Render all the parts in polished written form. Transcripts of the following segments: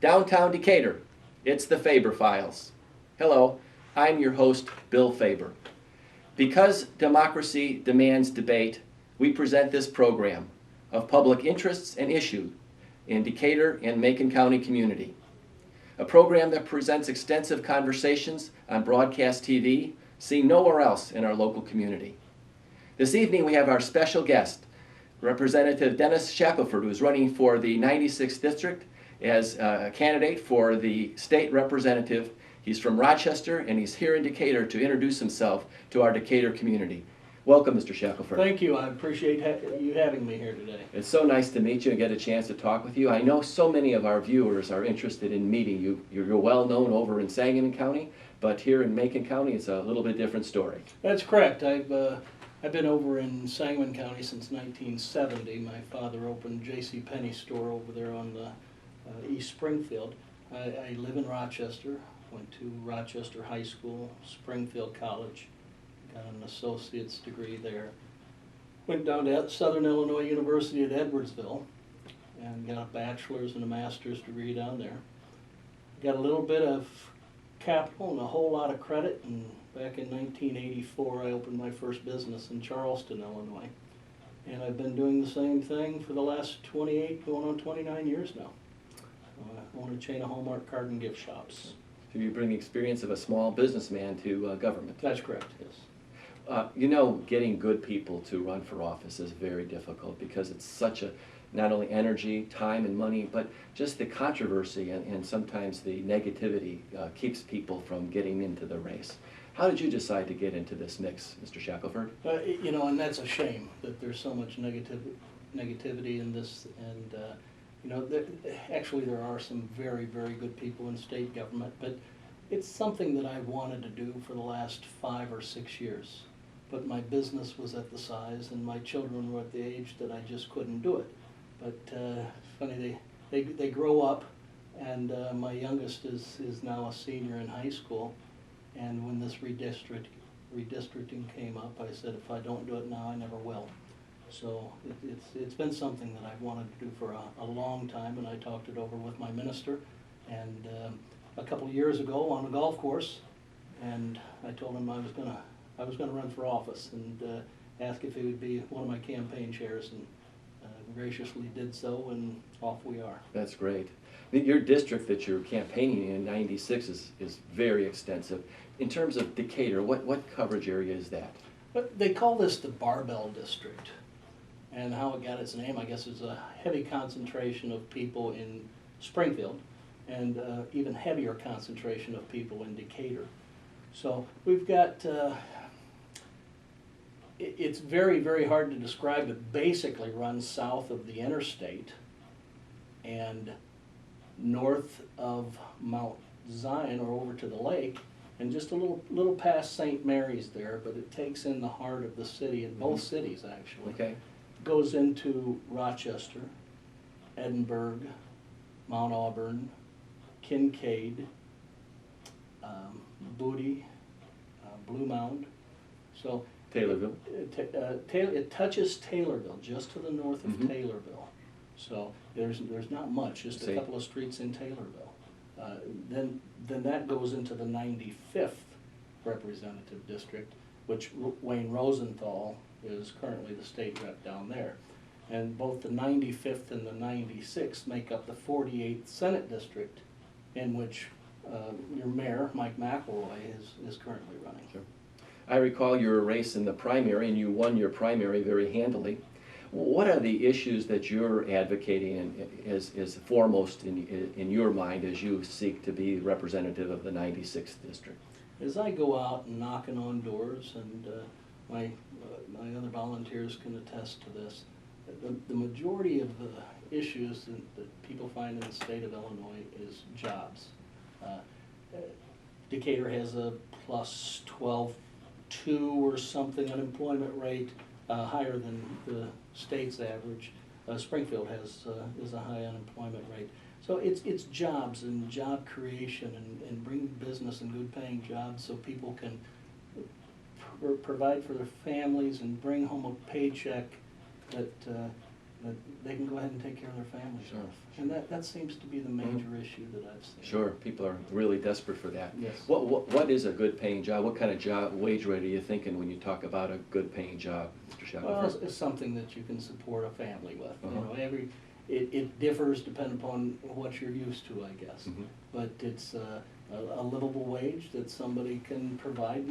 Downtown Decatur, it's the Faber Files. Hello, I'm your host, Bill Faber. Because democracy demands debate, we present this program of public interests and issues in Decatur and Macon County community. A program that presents extensive conversations on broadcast TV seen nowhere else in our local community. This evening we have our special guest, Representative Dennis Shackleford, who is running for the 96th District as a candidate for the state representative. He's from Rochester, and he's here in Decatur to introduce himself to our Decatur community. Welcome, Mr. Shackleford. Thank you. I appreciate you having me here today. It's so nice to meet you and get a chance to talk with you. I know so many of our viewers are interested in meeting you. You're well known over in Sangamon County, but here in Macon County, it's a little bit different story. That's correct. I've been over in Sangamon County since 1970. My father opened J.C. Penney store over there on the East Springfield. I live in Rochester. Went to Rochester High School, Springfield College, got an associate's degree there. Went down to Southern Illinois University at Edwardsville and got a bachelor's and a master's degree down there. Got a little bit of capital and a whole lot of credit, and back in 1984 I opened my first business in Charleston, Illinois. And I've been doing the same thing for the last 28, going on 29 years now. I own a chain of Hallmark card and gift shops. So you bring the experience of a small businessman to government. That's correct, yes. You know, getting good people to run for office is very difficult because it's such a, not only energy, time, and money, but just the controversy and sometimes the negativity keeps people from getting into the race. How did you decide to get into this mix, Mr. Shackleford? You know, and that's a shame that there's so much negativity in this, and you know, actually there are some very, very good people in state government, but it's something that I wanted to do for the last 5 or 6 years. But my business was at the size and my children were at the age that I just couldn't do it. But funny, they grow up, and my youngest is now a senior in high school, and when this redistricting came up, I said if I don't do it now, I never will. So it's been something that I've wanted to do for a long time, and I talked it over with my minister, and a couple of years ago on a golf course, and I told him I was gonna run for office, and ask if he would be one of my campaign chairs, and graciously did so, and off we are. That's great. Your district that you're campaigning in 96 is very extensive. In terms of Decatur, what coverage area is that? But they call this the Barbell District. And how it got its name, I guess, is a heavy concentration of people in Springfield, and even heavier concentration of people in Decatur. So we've got, it's very, very hard to describe. It basically runs south of the interstate and north of Mount Zion, or over to the lake, and just a little past St. Mary's there, but it takes in the heart of the city, in both cities actually. Okay. Goes into Rochester, Edinburgh, Mount Auburn, Kincaid, Booty, Blue Mound. So Taylorville. It touches Taylorville, just to the north of Taylorville. So there's not much, just a couple of streets in Taylorville. Then that goes into the 95th representative district, which Wayne Rosenthal is currently the state rep down there. And both the 95th and the 96th make up the 48th Senate district, in which your mayor, Mike McElroy, is currently running. Sure. I recall your race in the primary, and you won your primary very handily. What are the issues that you're advocating as foremost in your mind as you seek to be representative of the 96th district? As I go out and knocking on doors, and my other volunteers can attest to this, the majority of the issues that people find in the state of Illinois is jobs. Decatur has a plus 12.2 or something unemployment rate, higher than the state's average. Springfield is a high unemployment rate. So it's jobs and job creation, and bring business and good paying jobs so people can provide for their families and bring home a paycheck that that they can go ahead and take care of their families Sure. with. And that seems to be the major issue that I've seen. Sure, people are really desperate for that. Yes. What is a good paying job? What kind of wage rate are you thinking when you talk about a good paying job, Mr. Shackleford? Well, it's something that you can support a family with. You Uh-huh. know, it differs depending upon what you're used to, I guess. Mhm. But it's a livable wage that somebody can provide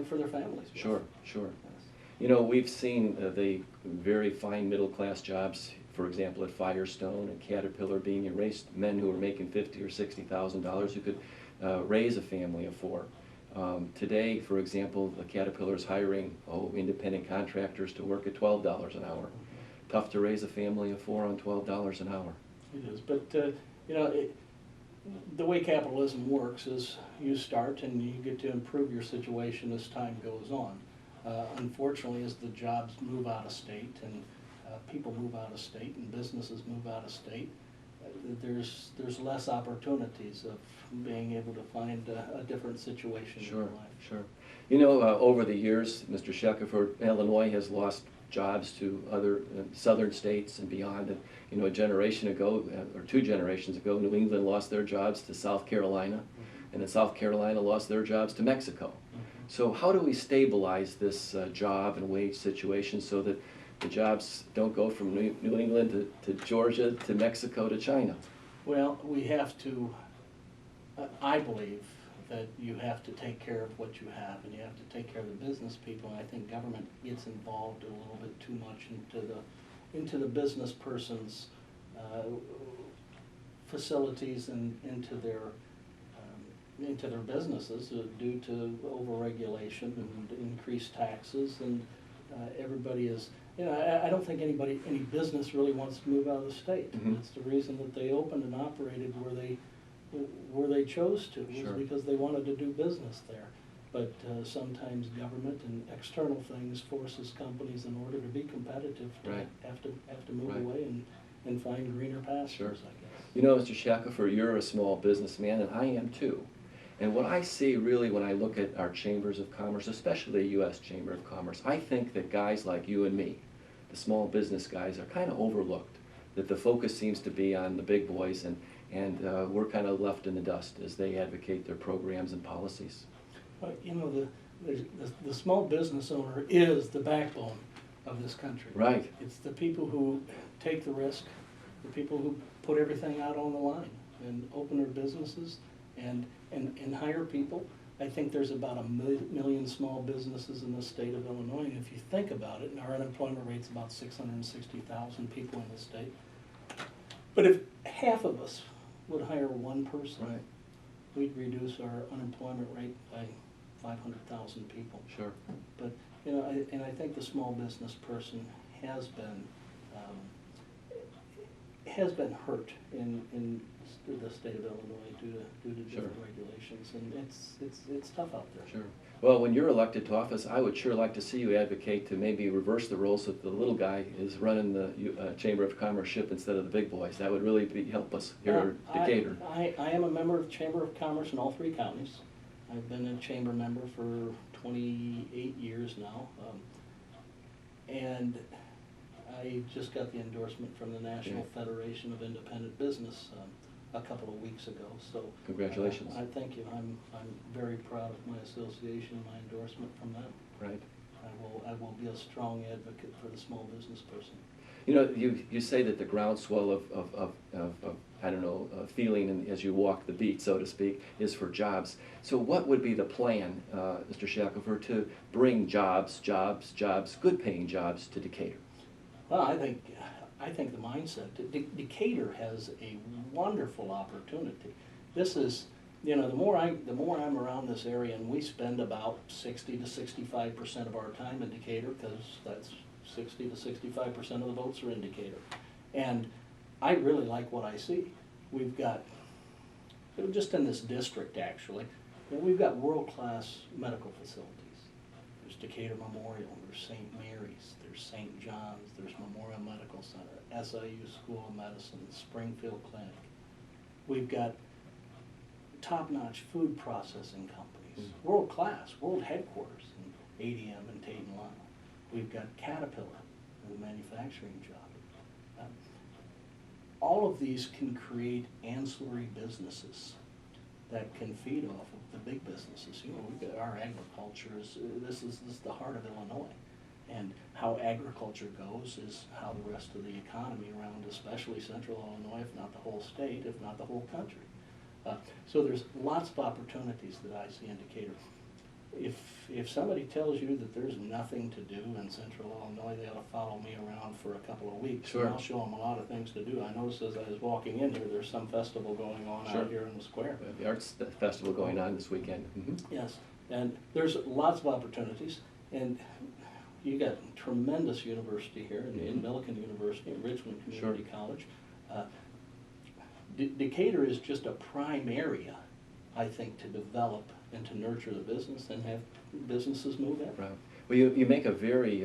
for their families with. Sure, sure. Yes. You know, we've seen the very fine middle-class jobs, for example, at Firestone and Caterpillar being erased, men who are making $50,000 or $60,000 who could raise a family of four. Today, for example, the Caterpillar is hiring independent contractors to work at $12 an hour. Tough to raise a family of four on $12 an hour. It is, but, you know, the way capitalism works is you start and you get to improve your situation as time goes on. Unfortunately, as the jobs move out of state and people move out of state and businesses move out of state, there's less opportunities of being able to find a different situation in Sure, your life. sure. You know, over the years, Mr. Shackleford, Illinois has lost jobs to other southern states and beyond. And, you know, a generation ago, or 2 generations ago, New England lost their jobs to South Carolina, and then South Carolina lost their jobs to Mexico. So how do we stabilize this job and wage situation so that the jobs don't go from New England to Georgia to Mexico to China? Well, we have to, I believe that you have to take care of what you have, and you have to take care of the business people, and I think government gets involved a little bit too much into the business person's facilities and into their businesses due to overregulation and increased taxes, and everybody is, you know, I don't think any business really wants to move out of the state. Mhm. It's the reason that they opened and operated where they chose to, was Sure. because they wanted to do business there. But sometimes government and external things forces companies, in order to be competitive, to Right. have to move Right. away and find greener pastures, Sure. I guess. You know, Mr. Shackleford, you're a small businessman, and I am too. And what I see really when I look at our chambers of commerce, especially the U.S. Chamber of Commerce, I think that guys like you and me, the small business guys, are kind of overlooked. That the focus seems to be on the big boys, and we're kind of left in the dust as they advocate their programs and policies. But, you know, the small business owner is the backbone of this country. Right. It's the people who take the risk, the people who put everything out on the line and open their businesses and hire people. I think there's about 1 million small businesses in the state of Illinois, and if you think about it, and our unemployment rate's about 660,000 people in the state. But if half of us would hire one person, Right. we'd reduce our unemployment rate by 500,000 people. Sure. But, you know, I think the small business person has been hurt in the state of Illinois due to different Sure. regulations, and it's tough out there. Sure. Well, when you're elected to office, I would sure like to see you advocate to maybe reverse the roles, so that the little guy is running the Chamber of Commerce ship instead of the big boys. That would really help us here in Decatur. I am a member of the Chamber of Commerce in all 3 counties. I've been a chamber member for 28 years now. And I just got the endorsement from the National Federation of Independent Business a couple of weeks ago, so. Congratulations. I thank you. I'm very proud of my association and my endorsement from them. Right. I will be a strong advocate for the small business person. You know, you say that the groundswell of I don't know, feeling as you walk the beat, so to speak, is for jobs. So what would be the plan, Mr. Shackleford, to bring jobs, good paying jobs to Decatur? Well, I think the mindset, Decatur has a wonderful opportunity. This is, you know, the more I'm around this area, and we spend about 60 to 65% of our time in Decatur, because that's 60 to 65% of the votes are in Decatur. And I really like what I see. We've got, just in this district actually, we've got world-class medical facilities. There's Decatur Memorial, there's St. Mary's, there's St. John's, there's Memorial Medical Center, SIU School of Medicine, Springfield Clinic. We've got top-notch food processing companies, world-class, world headquarters in ADM and Tate and Lyle. We've got Caterpillar, the manufacturing job. all of these can create ancillary businesses that can feed off of the big businesses. You know, we got our agriculture this is the heart of Illinois. And how agriculture goes is how the rest of the economy around, especially central Illinois, if not the whole state, if not the whole country. So there's lots of opportunities that I see in Decatur. If somebody tells you that there's nothing to do in central Illinois, they ought to follow me around for a couple of weeks. Sure. And I'll show them a lot of things to do. I noticed as I was walking in here, there's some festival going on Sure. out here in the square. The arts festival going on this weekend. Yes, and there's lots of opportunities, and you got tremendous university here in Millikan University and Richmond Community College. Decatur is just a prime area, I think, to develop and to nurture the business and have businesses move in. Right. Well, you make a very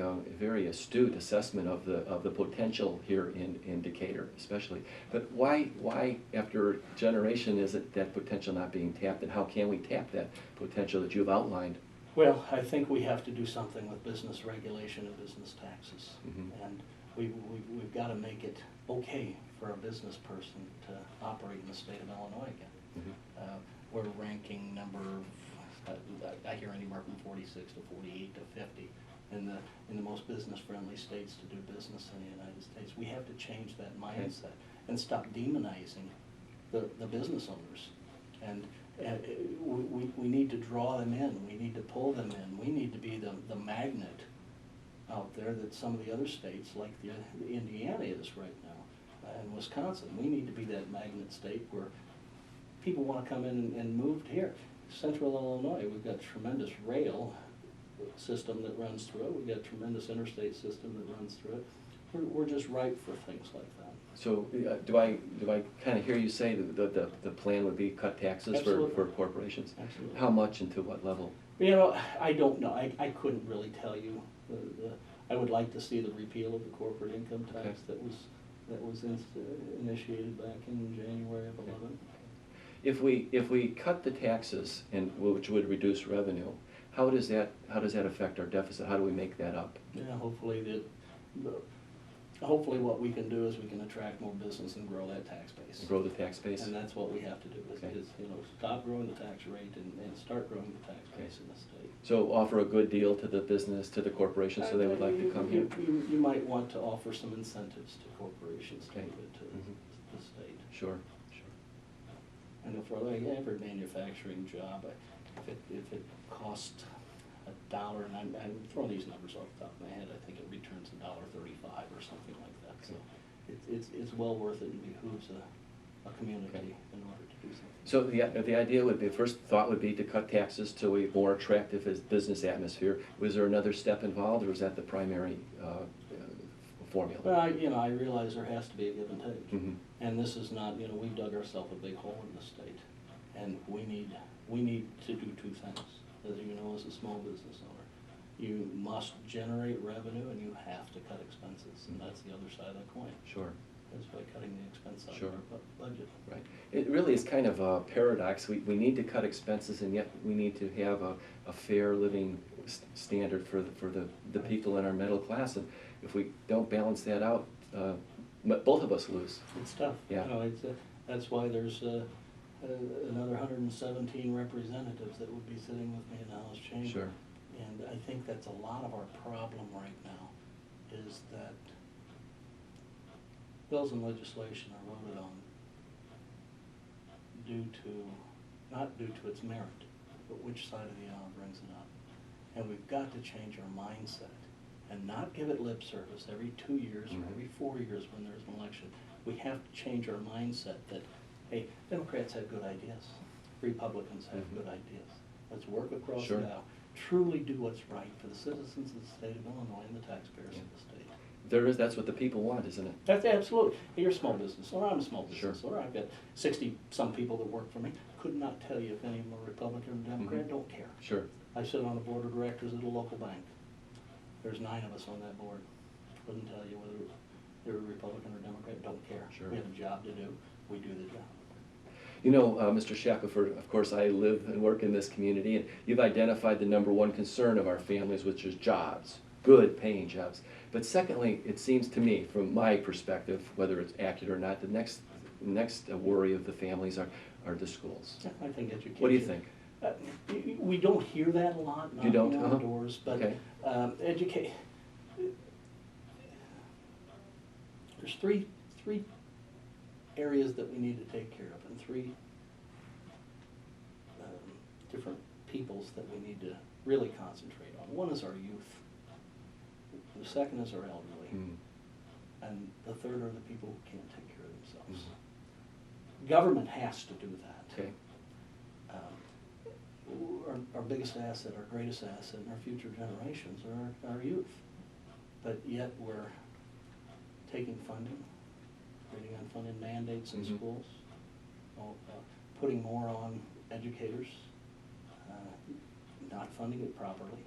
astute assessment of the potential here in Decatur, especially. But why after a generation is it that potential not being tapped, and how can we tap that potential that you've outlined? Well, I think we have to do something with business regulation and business taxes. And we've got to make it okay for a business person to operate in the state of Illinois again. We're ranking number, I hear anywhere from 46 to 48 to 50 in the most business-friendly states to do business in the United States. We have to change that mindset and stop demonizing the business owners. And we need to draw them in. We need to pull them in. We need to be the magnet out there that some of the other states, like the Indiana is right now, and Wisconsin. We need to be that magnet state where people want to come in and move here. Central Illinois, we've got tremendous rail system that runs through it. We've got tremendous interstate system that runs through it. We're just ripe for things like that. So do I kind of hear you say that the plan would be cut taxes for corporations? Absolutely. How much and to what level? You know, I don't know. I couldn't really tell you. I would like to see the repeal of the corporate income tax that was initiated back in January of 11. If we cut the taxes, and which would reduce revenue, how does that affect our deficit? How do we make that up? Yeah, hopefully what we can do is we can attract more business and grow that tax base. Grow the tax base? And that's what we have to do is stop growing the tax rate and start growing the tax base in the state. So offer a good deal to the business, to the corporation, so they would like to come here? You might want to offer some incentives to corporations to move into the state. Sure. I know for like every manufacturing job, if it costs $1, and I'm throwing these numbers off the top of my head, I think it returns $1.35 or something like that. So it's well worth it and behooves a community in order to do something. So the idea would be, first thought would be to cut taxes to a more attractive business atmosphere. Was there another step involved, or was that the primary formula? Well, I realize there has to be a give and take. And this is not, we've dug ourselves a big hole in the state. And we need to do two things. As you know, as a small business owner, you must generate revenue and you have to cut expenses. And that's the other side of the coin. Sure. Is by cutting the expense out of our budget. Right. It really is kind of a paradox. We need to cut expenses, and yet we need to have a fair living standard for the people in our middle class. And if we don't balance that out, both of us lose. It's tough. Yeah. That's why there's another 117 representatives that would be sitting with me in the House chamber. Sure. And I think that's a lot of our problem right now, is that bills and legislation are voted on not due to its merit, but which side of the aisle brings it up. And we've got to change our mindset and not give it lip service every 2 years or every 4 years when there's an election. We have to change our mindset that, hey, Democrats have good ideas, Republicans have good ideas. Let's work across the aisle, truly do what's right for the citizens of the state of Illinois and the taxpayers of the state. That's what the people want, isn't it? That's absolutely. You're a small business owner, I'm a small business owner. I've got 60-some people that work for me. Could not tell you if any of them are Republican or Democrat, don't care. Sure. I sit on the board of directors at a local bank. There's 9 of us on that board. Couldn't tell you whether they're Republican or Democrat, don't care. Sure. We have a job to do, we do the job. You know, Mr. Shackleford, of course, I live and work in this community, and you've identified the #1 concern of our families, which is jobs. good paying jobs. But secondly, it seems to me, from my perspective, whether it's accurate or not, the next worry of the families are the schools. I think education. What do you think? We don't hear that a lot, You don't? knocking on doors, but Okay. There's three areas that we need to take care of, and three different peoples that we need to really concentrate on. One is our youth. The second is our elderly. Mm. And the third are the people who can't take care of themselves. Government has to do that. Okay. Our biggest asset, our greatest asset, and our future generations are our youth. But yet we're taking funding, creating unfunded mandates in Mhm. schools, putting more on educators, not funding it properly,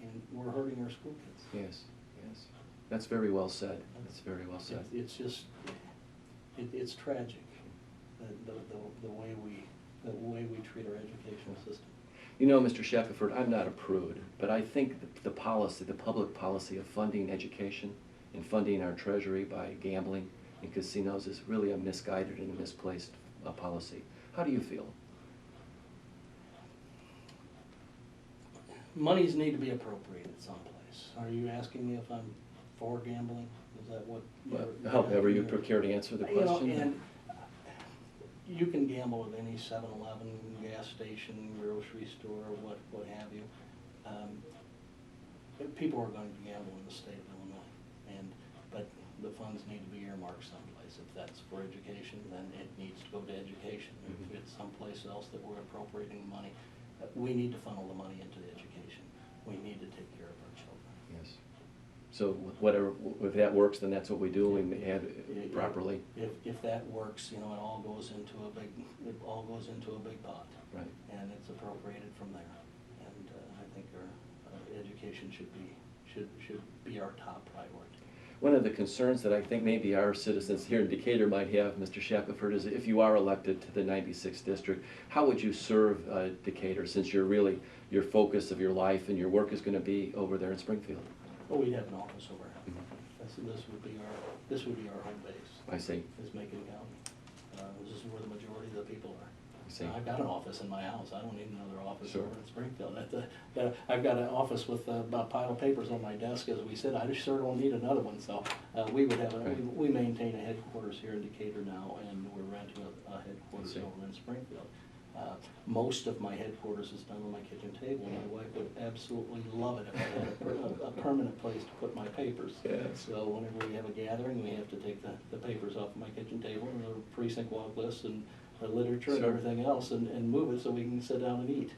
and we're hurting our school kids. Yes, yes. That's very well said. That's very well said. It's just, it's tragic, the way we treat our educational system. You know, Mr. Shackleford, I'm not a prude, but I think the policy, the public policy of funding education and funding our treasury by gambling and casinos is really a misguided and a misplaced policy. How do you feel? Monies need to be appropriated someplace. Are you asking me if I'm for gambling? Is that what? However you care to answer the question. And you can gamble at any 7-Eleven, gas station, grocery store, what have you. People are going to gamble in the state of Illinois, but the funds need to be earmarked someplace. If that's for education, then it needs to go to education. Mhm. If it's someplace else that we're appropriating the money, we need to funnel the money into the education. We need to take care of our children. Yes. So whatever, if that works, then that's what we do. We add it properly. If that works, it all goes into a big pot. Right. And it's appropriated from there. And I think our education should be our top priority. One of the concerns that I think maybe our citizens here in Decatur might have, Mr. Shackleford, is if you are elected to the 96th district, how would you serve Decatur, since your focus of your life and your work is going to be over there in Springfield? Well, we'd have an office over here. Mhm. This would be our home base. I see. Is Macon County. This is where the majority of the people are. I see. I've got an office in my house. I don't need another office Sure. over in Springfield. I've got an office with a pile of papers on my desk as we sit. I just sure don't need another one. So we would have Right. we maintain a headquarters here in Decatur now, and we're renting a headquarters I see. over in Springfield. Most of my headquarters is done on my kitchen table. My wife would absolutely love it if I had a permanent place to put my papers. Yes. So whenever we have a gathering, we have to take the papers off my kitchen table and the precinct walk lists and the literature and Sure. everything else and move it so we can sit down and eat.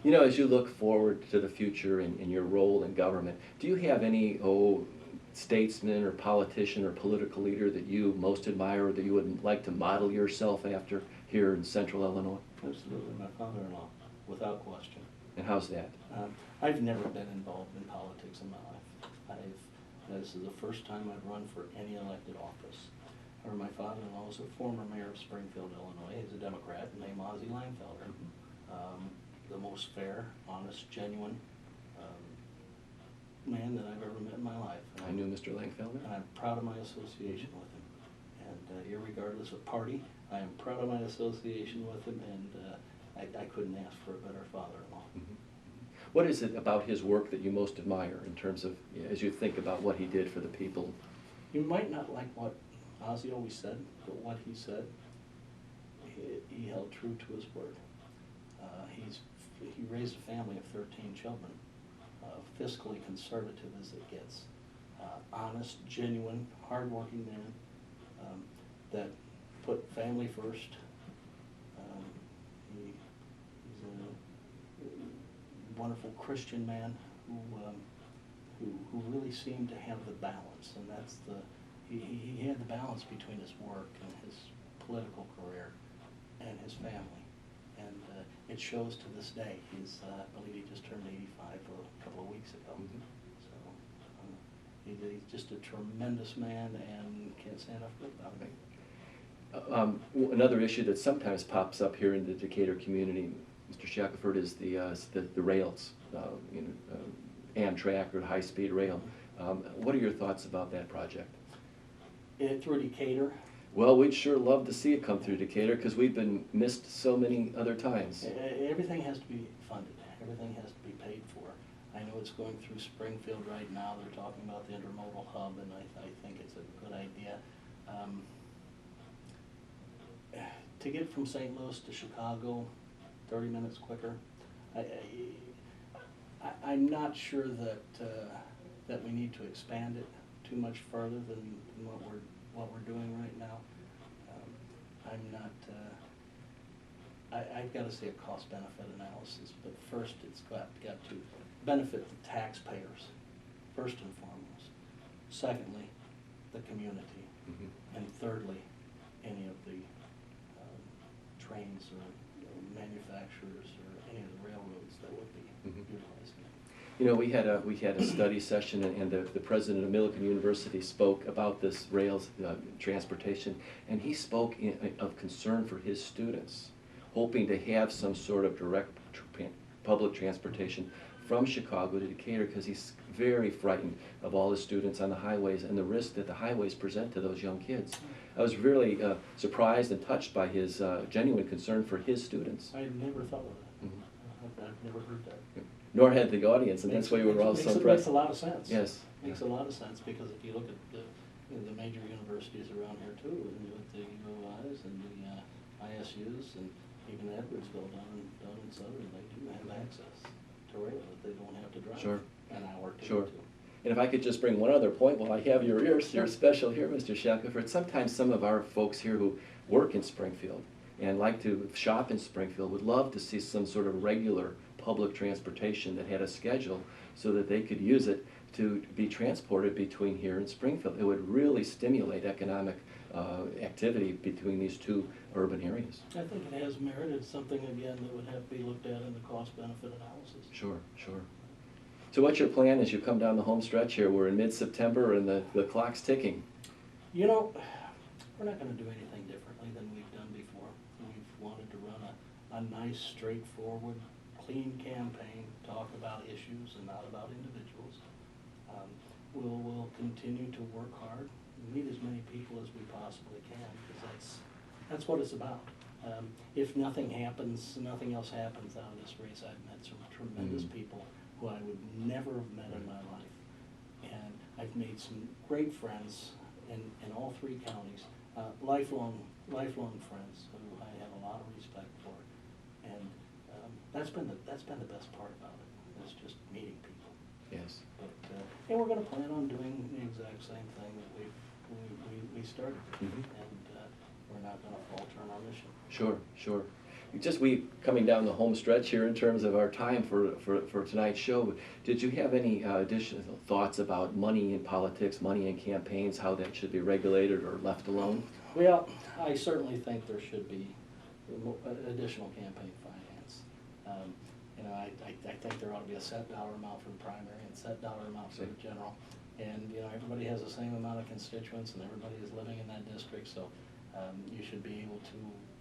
You know, as you look forward to the future in your role in government, do you have any statesman or politician or political leader that you most admire or that you would like to model yourself after here in central Illinois? Absolutely, my father-in-law, without question. And how's that? I've never been involved in politics in my life. This is the first time I've run for any elected office. My father-in-law was a former mayor of Springfield, Illinois. He's a Democrat named Ozzie Langfelder. The most fair, honest, genuine man that I've ever met in my life. I knew Mr. Langfelder. And I'm proud of my association with him. And irregardless of party, I am proud of my association with him, and I couldn't ask for a better father-in-law. Mhm. What is it about his work that you most admire in terms of, as you think about what he did for the people? You might not like what Ozzie always said, but what he said, he held true to his word. He raised a family of 13 children, fiscally conservative as it gets, honest, genuine, hardworking man that put family first. He's a wonderful Christian man who really seemed to have the balance, and that's he had the balance between his work and his political career and his family, and it shows to this day. I believe he just turned 85 a couple of weeks ago. Mhm. So he's just a tremendous man, and can't say enough good about him. Another issue that sometimes pops up here in the Decatur community, Mr. Shackleford, is the rails. Amtrak or high-speed rail. What are your thoughts about that project? Through Decatur, Well, we'd sure love to see it come through Decatur because we've been missed so many other times. everything has to be funded, everything has to be paid for. I know it's going through Springfield right now, they're talking about the intermodal hub, and I think it's a good idea. To get from St. Louis to Chicago 30 minutes quicker, I'm not sure that we need to expand it too much further than what we're doing right now. I'm not, I've got to see a cost-benefit analysis, but first it's got to benefit the taxpayers, first and foremost. Secondly, the community. Mm-hmm. And thirdly, any of the trains or manufacturers or any of the railroads that would be utilizing it. You know, we had a study session, and the president of Millikan University spoke about this rails transportation, and he spoke of concern for his students, hoping to have some sort of direct public transportation from Chicago to Decatur, because he's very frightened of all the students on the highways and the risk that the highways present to those young kids. I was really surprised and touched by his genuine concern for his students. I had never thought of that. I've never heard that. Nor had the audience, and that's why we were all so Makes impressed. a lot of sense. Yes. Makes a lot of sense, because if you look at the major universities around here too, and with the UOIs and the ISUs and even Edwardsville down in Southern, they do have access to rail that they don't have to drive Sure. an hour to Sure. get to. And if I could just bring one other point while I have your ears, you're special here, Mr. Shackleford. Sometimes some of our folks here who work in Springfield and like to shop in Springfield would love to see some sort of regular public transportation that had a schedule so that they could use it to be transported between here and Springfield. It would really stimulate economic activity between these two urban areas. I think it has merit. It's something, again, that would have to be looked at in the cost-benefit analysis. Sure, sure. So what's your plan as you come down the home stretch here? We're in mid-September and the clock's ticking. You know, we're not going to do anything differently than we've done before. We've wanted to run a nice, straightforward, clean campaign, talk about issues and not about individuals. We'll continue to work hard, meet as many people as we possibly can, because that's what it's about. If nothing happens, nothing else happens out of this race, I've met some tremendous people who I would never have met in my life. And I've made some great friends in all three counties, lifelong friends who I have a lot of respect for. And that's been the best part about it, is just meeting people. Yes. But, and we're going to plan on doing the exact same thing that we started, and we're not going to falter on our mission. Sure, sure. We coming down the home stretch here in terms of our time for tonight's show. Did you have any additional thoughts about money in politics, money in campaigns, how that should be regulated or left alone? Well, I certainly think there should be additional campaign finance. You know, I think there ought to be a set dollar amount for the primary and set dollar amount for the general. And, you know, everybody has the same amount of constituents and everybody is living in that district, so you should be able to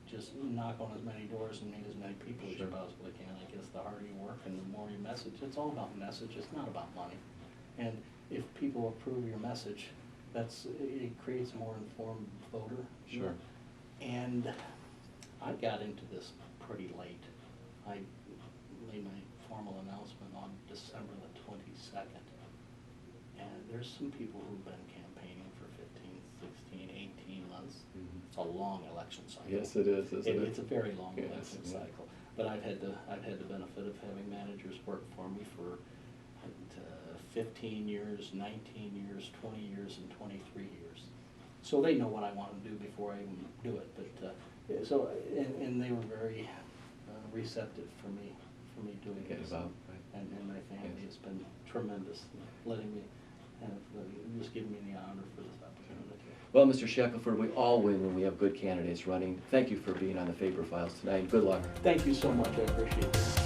just knock on as many doors and meet as many people as you possibly can. I guess the harder you work and the more you message, it's all about message, it's not about money. And if people approve your message, it creates a more informed voter. Sure. And I got into this pretty late. I made my formal announcement on December the 22nd. And there's some people who've been campaigning for 15, 16, 18 months. It's a long election cycle. Yes, it is, isn't it? It's a very long Yes, election yeah. cycle. But I've had the benefit of having managers work for me for 15 years, 19 years, 20 years, and 23 years. So they know what I want to do before I even do it. But and they were very receptive for me doing Get this. about, right. And my family Yes. has been tremendous, letting me have just giving me the honor for this opportunity. Well, Mr. Shackleford, we all win when we have good candidates running. Thank you for being on the Faber Files tonight. Good luck. Thank you so much. I appreciate it.